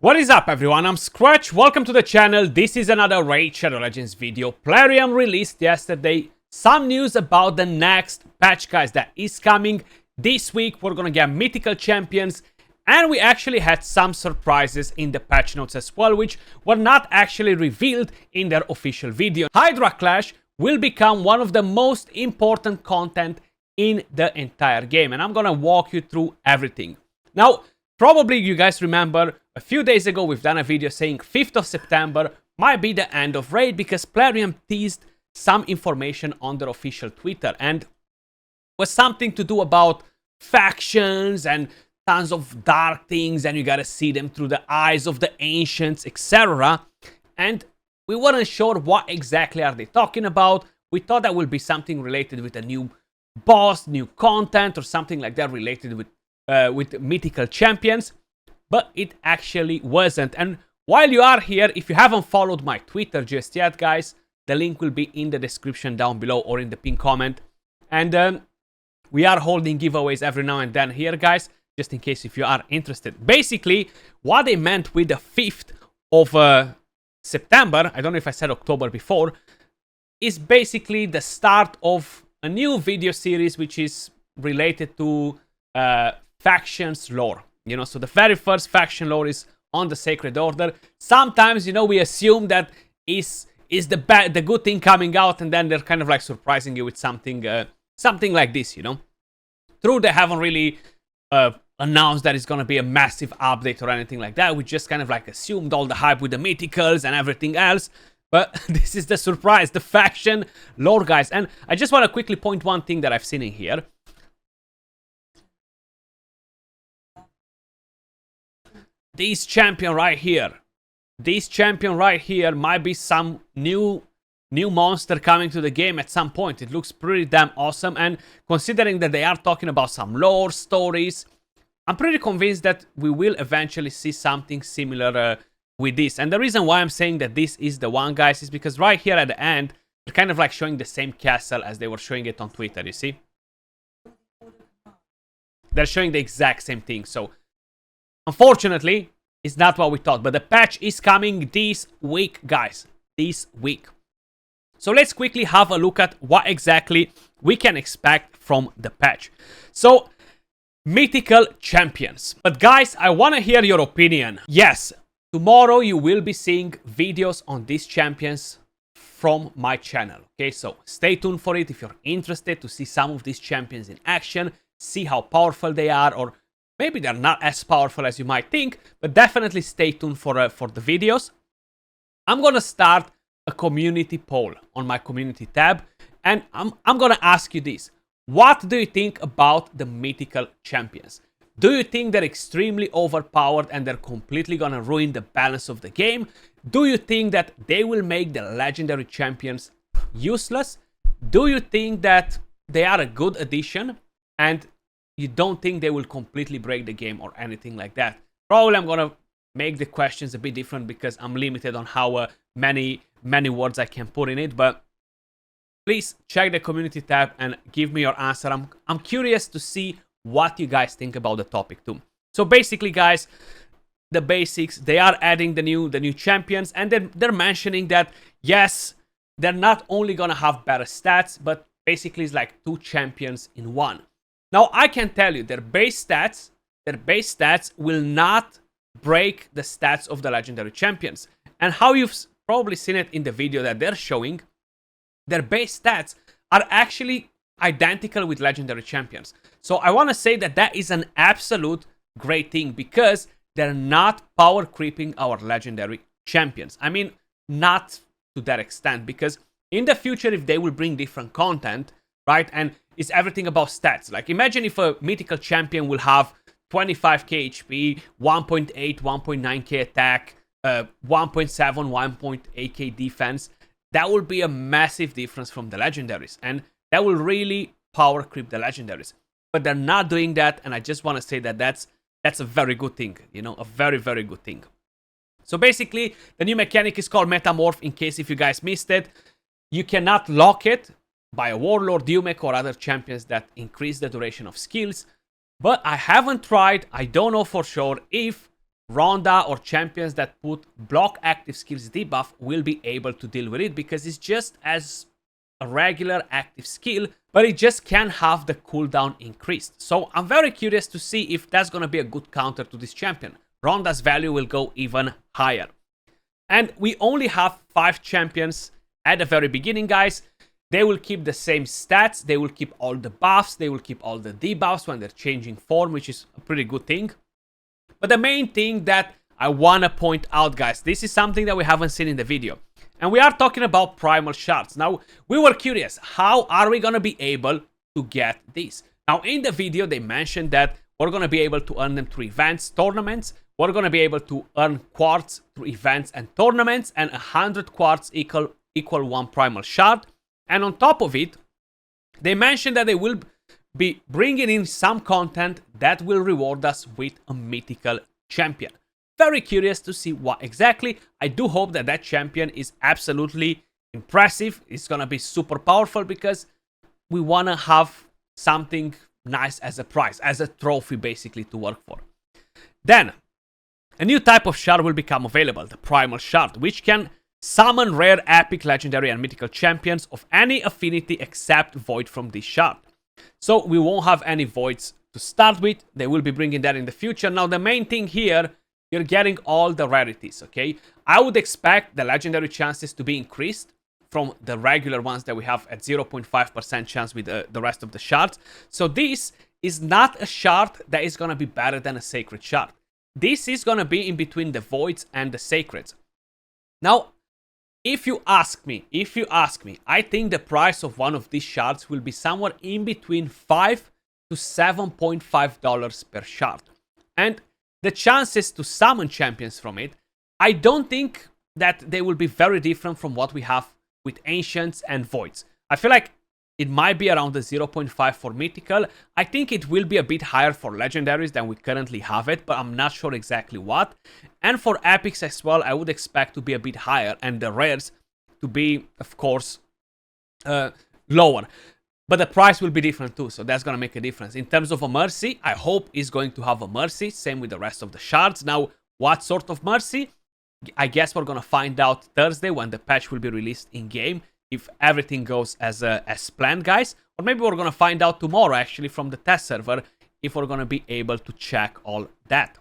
What is up everyone, I'm Skratch, welcome to the channel. This is another Raid Shadow Legends video. Plarium released yesterday some news about the next patch, guys, that is coming this week. We're gonna get mythical champions, and we actually had some surprises in the patch notes as well, which were not actually revealed in their official video. Hydra Clash will become one of the most important content in the entire game, and I'm gonna walk you through everything. Now, probably you guys remember a few days ago we've done a video saying 5th of September might be the end of Raid because Plarium teased some information on their official Twitter, and was something to do about factions and tons of dark things, and you gotta see them through the eyes of the ancients, etc. And we weren't sure what exactly are they talking about. We thought that would be something related with a new boss, new content, or something like that related with mythical champions, but it actually wasn't. And while you are here, if you haven't followed my Twitter just yet, guys, the link will be in the description down below or in the pinned comment. And we are holding giveaways every now and then here, guys, just in case if you are interested. Basically, what they meant with the 5th of September, I don't know if I said October before, is basically the start of a new video series which is related to factions lore. You know, so the very first faction lore is on the Sacred Order. Sometimes, you know, we assume that is the good thing coming out, and then they're kind of like surprising you with something something like this, you know. True, they haven't really announced that it's gonna be a massive update or anything like that. We just kind of like assumed all the hype with the mythicals and everything else. But this is the surprise, the faction lore, guys. And I just want to quickly point one thing that I've seen in here. This champion right here might be some new monster coming to the game at some point. It looks pretty damn awesome, and considering that they are talking about some lore stories, I'm pretty convinced that we will eventually see something similar with this. And the reason why I'm saying that this is the one, guys, is because right here at the end, they're kind of like showing the same castle as they were showing it on Twitter, you see? They're showing the exact same thing, so unfortunately, it's not what we thought, but the patch is coming this week, guys. This week. So let's quickly have a look at what exactly we can expect from the patch. So, mythical champions. But guys, I want to hear your opinion. Yes, tomorrow you will be seeing videos on these champions from my channel. Okay, so stay tuned for it if you're interested to see some of these champions in action, see how powerful they are, or maybe they're not as powerful as you might think, but definitely stay tuned for the videos. I'm gonna start a community poll on my community tab, and I'm gonna ask you this. What do you think about the mythical champions? Do you think they're extremely overpowered and they're completely gonna ruin the balance of the game? Do you think that they will make the legendary champions useless? Do you think that they are a good addition, and you don't think they will completely break the game or anything like that? Probably I'm gonna make the questions a bit different because I'm limited on how many words I can put in it, but please check the community tab and give me your answer. I'm curious to see what you guys think about the topic too. So basically, guys, the basics, they are adding the new champions, and then they're mentioning that yes, they're not only gonna have better stats, but basically it's like two champions in one. Now, I can tell you, their base stats will not break the stats of the legendary champions. And how you've probably seen it in the video that they're showing, their base stats are actually identical with legendary champions. So I want to say that that is an absolute great thing, because they're not power creeping our legendary champions. I mean, not to that extent, because in the future, if they will bring different content, right, and it's everything about stats. Like, imagine if a mythical champion will have 25k HP, 1.8, 1.9k attack, 1.7, 1.8k defense. That will be a massive difference from the legendaries, and that will really power creep the legendaries. But they're not doing that, and I just want to say that that's a very good thing, you know, a very, very good thing. So basically, the new mechanic is called Metamorph. In case if you guys missed it, you cannot lock it by a Warlord, Dumek, or other champions that increase the duration of skills. But I haven't tried, I don't know for sure if Ronda or champions that put block active skills debuff will be able to deal with it, because it's just as a regular active skill, but it just can have the cooldown increased. So I'm very curious to see if that's gonna be a good counter to this champion. Ronda's value will go even higher. And we only have 5 champions at the very beginning, guys. They will keep the same stats, they will keep all the buffs, they will keep all the debuffs when they're changing form, which is a pretty good thing. But the main thing that I wanna point out, guys, this is something that we haven't seen in the video. And we are talking about Primal shards. Now, we were curious, how are we gonna be able to get these? Now, in the video, they mentioned that we're gonna be able to earn them through events, tournaments. We're gonna be able to earn quartz through events and tournaments, and 100 quartz equal 1 Primal shard. And on top of it, they mentioned that they will be bringing in some content that will reward us with a mythical champion. Very curious to see what exactly. I do hope that that champion is absolutely impressive. It's gonna be super powerful, because we wanna have something nice as a prize, as a trophy basically to work for. Then, a new type of shard will become available, the Primal shard, which can summon rare, epic, legendary, and mythical champions of any affinity except void from this shard. So we won't have any voids to start with. They will be bringing that in the future. Now, the main thing here, you're getting all the rarities, okay? I would expect the legendary chances to be increased from the regular ones that we have at 0.5% chance with the rest of the shards. So this is not a shard that is going to be better than a sacred shard. This is going to be in between the voids and the sacreds. Now, if you ask me, I think the price of one of these shards will be somewhere in between $5 to $7.5 per shard. And the chances to summon champions from it, I don't think that they will be very different from what we have with ancients and voids. I feel like it might be around the 0.5 for mythical. I think it will be a bit higher for legendaries than we currently have it, but I'm not sure exactly what. And for epics as well, I would expect to be a bit higher, and the rares to be, of course, lower. But the price will be different too, so that's gonna make a difference. In terms of a mercy, I hope it's going to have a mercy, same with the rest of the shards. Now, what sort of mercy? I guess we're gonna find out Thursday when the patch will be released in-game, if everything goes as planned, guys. Or maybe we're gonna find out tomorrow, actually, from the test server, if we're gonna be able to check all that.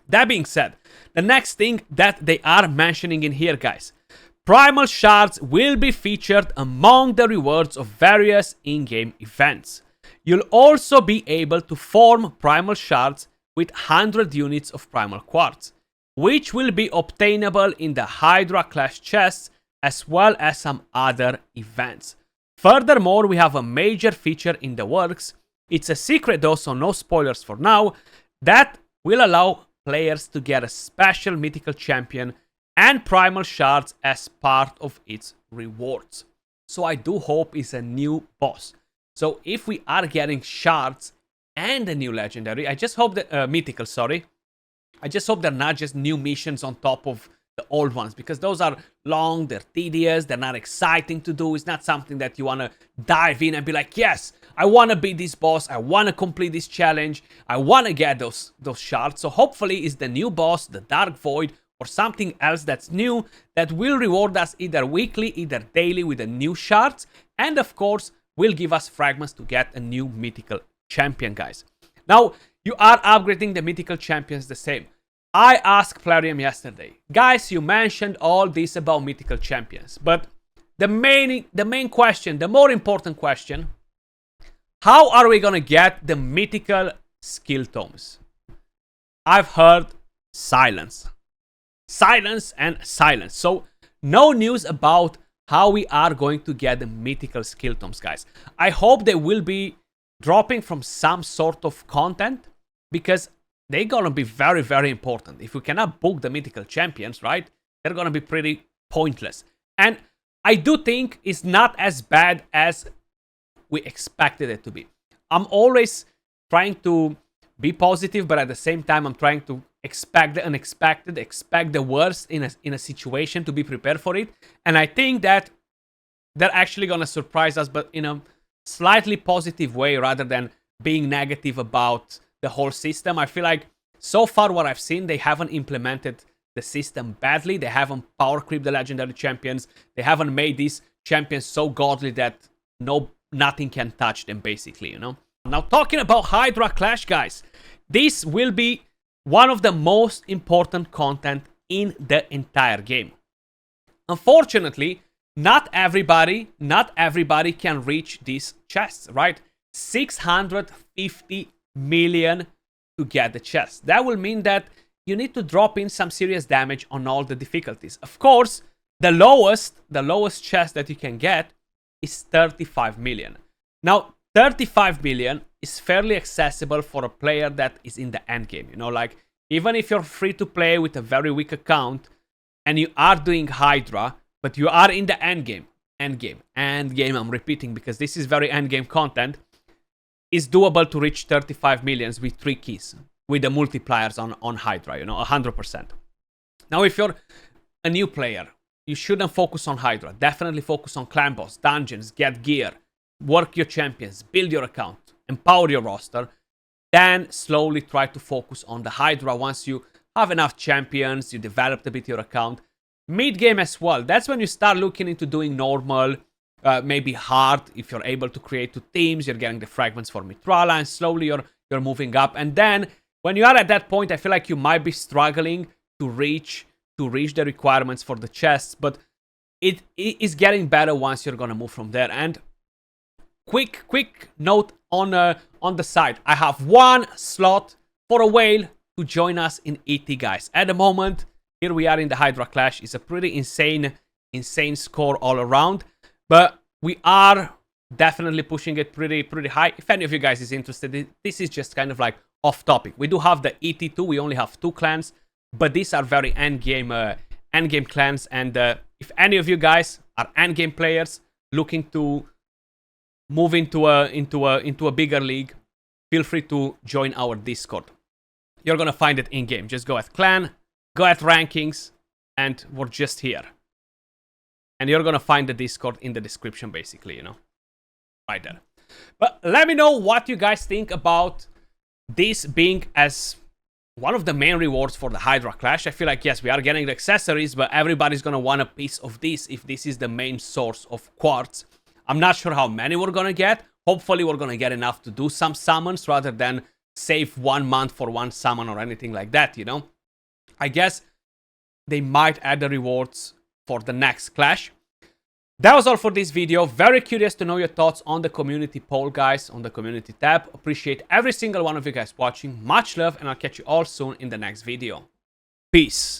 That being said, the next thing that they are mentioning in here, guys, Primal shards will be featured among the rewards of various in-game events. You'll also be able to form Primal shards with 100 units of Primal quartz, which will be obtainable in the Hydra Clash chests, as well as some other events. Furthermore, we have a major feature in the works. It's a secret though, so no spoilers for now, that will allow players to get a special mythical champion and Primal shards as part of its rewards. So I do hope it's a new boss. So if we are getting shards and a new legendary, I just hope that mythical, sorry. I just hope they're not just new missions on top of the old ones, because those are long, they're tedious, they're not exciting to do. It's not something that you want to dive in and be like, yes, I want to beat this boss, I want to complete this challenge, I want to get those shards. So hopefully it's the new boss, the Dark Void, or something else that's new that will reward us either weekly, either daily with the new shards, and of course will give us fragments to get a new mythical champion, guys. Now, you are upgrading the mythical champions the same. I asked Plarium yesterday, guys, you mentioned all this about mythical champions, but the main question, the more important question, how are we gonna get the mythical skill tomes? I've heard silence. Silence and silence. So no news about how we are going to get the mythical skill tomes, guys. I hope they will be dropping from some sort of content, because they're gonna be very, very important. If we cannot book the mythical champions, right, they're gonna be pretty pointless. And I do think it's not as bad as we expected it to be. I'm always trying to be positive, but at the same time I'm trying to expect the unexpected, expect the worst in a situation, to be prepared for it. And I think that they're actually gonna surprise us, but in a slightly positive way rather than being negative about the whole system. I feel like So far, what I've seen, they haven't implemented the system badly. They haven't power creeped the legendary champions. They haven't made these champions so godly that nothing can touch them, basically, you know. Now, talking about Hydra Clash, guys, this will be one of the most important content in the entire game. Unfortunately, not everybody can reach these chests, right? 650 million to get the chest. That will mean that you need to drop in some serious damage on all the difficulties. Of course, the lowest chest that you can get is 35 million. Now, 35 million is fairly accessible for a player that is in the end game. You know, like, even if you're free to play with a very weak account and you are doing Hydra, but you are in the end game, I'm repeating because this is very end game content, is doable to reach 35 millions with 3 keys, with the multipliers on Hydra, you know, 100%. Now, if you're a new player, you shouldn't focus on Hydra. Definitely focus on clan boss, dungeons, get gear, work your champions, build your account, empower your roster. Then slowly try to focus on the Hydra once you have enough champions, you developed a bit your account. Mid-game as well, that's when you start looking into doing normal, maybe hard, if you're able to create 2 teams, you're getting the fragments for Mitrala, and slowly you're moving up. And then, when you are at that point, I feel like you might be struggling to reach the requirements for the chests, but it is getting better once you're gonna move from there. And quick note on the side, I have 1 slot for a whale to join us in ET, guys. At the moment, here we are in the Hydra Clash. It's a pretty insane score all around, but we are definitely pushing it pretty high. If any of you guys is interested, this is just kind of like off topic. We do have the ET2. We only have 2 clans, but these are very end game clans. And if any of you guys are end game players looking to move into a bigger league, feel free to join our Discord. You're gonna find it in game. Just go at clan, go at rankings, and we're just here. And you're gonna find the Discord in the description, basically, you know, right there. But let me know what you guys think about this being as one of the main rewards for the Hydra Clash. I feel like, yes, we are getting the accessories, but everybody's gonna want a piece of this if this is the main source of quartz. I'm not sure how many we're gonna get. Hopefully we're gonna get enough to do some summons rather than save 1 month for 1 summon or anything like that, you know. I guess they might add the rewards for the next clash. That was all for this video. Very curious to know your thoughts on the community poll, guys, on the community tab. Appreciate every single one of you guys watching. Much love, and I'll catch you all soon in the next video. Peace.